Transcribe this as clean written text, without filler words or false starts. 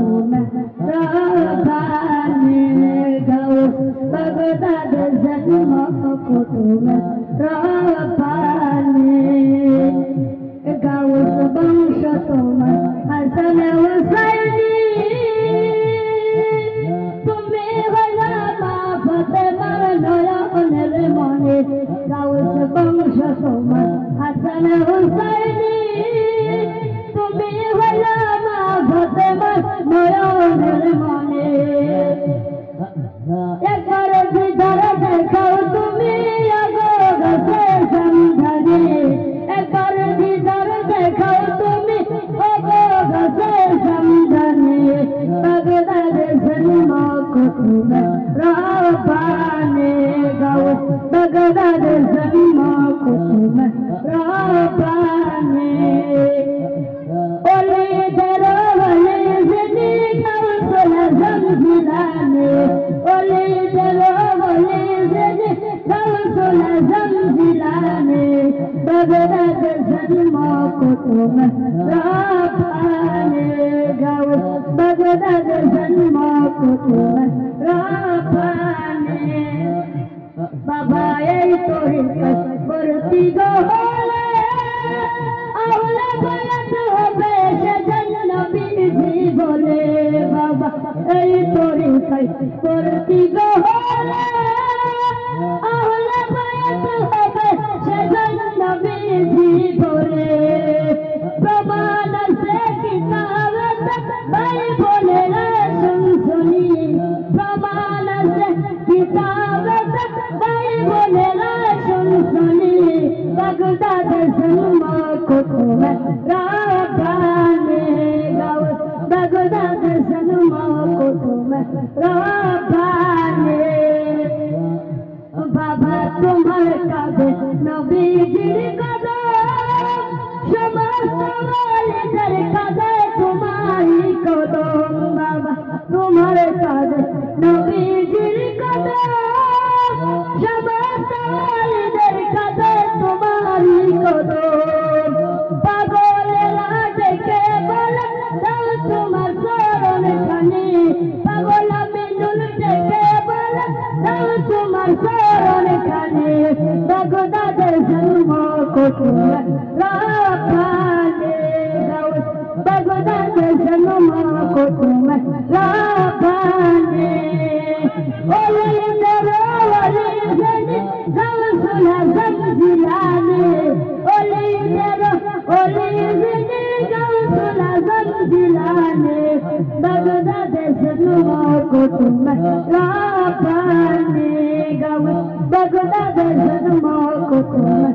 तुम्हें राबानी Gauss Baghdad जन्मों को तुम्हें राबानी गाउस वंश तुम्हें हसन हुसैनी तुम्हें वलामा फतेमा नयনের মনে গাউস বংশ তোমার হাসান হুসাইনি তুমি ওলামা ফতেমা নয়নের মনে একবার দিদার দেখাও তুমি আগো গাছে সন্ধানে একবার দিদার দেখাও তুমি আগো গাছে সন্ধানে বাগদাদ জন্ম को तुम्हें राबानी गाउस बगदाद जन्म को तुम्हें राबानी ओले दरो वले जनी गाउस लजम जिलाने ओले दरो वले जनी गाउस लजम जिलाने बगदाद जन्म को तुम्हें राबानी गाउस बगदाद जन्म को तुम्हें राबानी बाबा এই তরিকত ভর্তি গো হলে আওলা বায়াত হবে সেজন্য নবীজি বলে বাবা এই তরিকত ভর্তি গো হলে আওলা বায়াত হবে সেজন্য নবীজি বলে প্রমাণ আছে কিতাবত ভাই বলে না শুনি প্রমাণ আছে কিতাবত ভাই বলে না শুনি বাগদাদ জন্ম को तुम्हें राबानी गाउस बागदाद जन्म को तुम्हें राबानी बाबा तुम्हार कादे नबीजिर कदम समस्त वालिদের কাঁধে তোমারই কদম বাবা তোমার কাঁধে নবীজির কদম সমস্ত ওয়ালিদের কাঁধে তোমারই কদম পাগলেরা ডেকে বলে দাও তোমার চরণ খানি পাগল মিনুল ডেকে বলে দাও তোমার চরণ খানি বাগদাদের জন্ম को तुम्हें राबानी गाउस बगदाद जन्म को तुम्हें राबानी ओले तेरो वली जनी गाउस लजम जिलानी ओले तेरो ओले जनी गाउस लजम जिलानी बगदाद जन्म को तुम्हें राबानी गाउस बगदाद जन्म को तुम्हें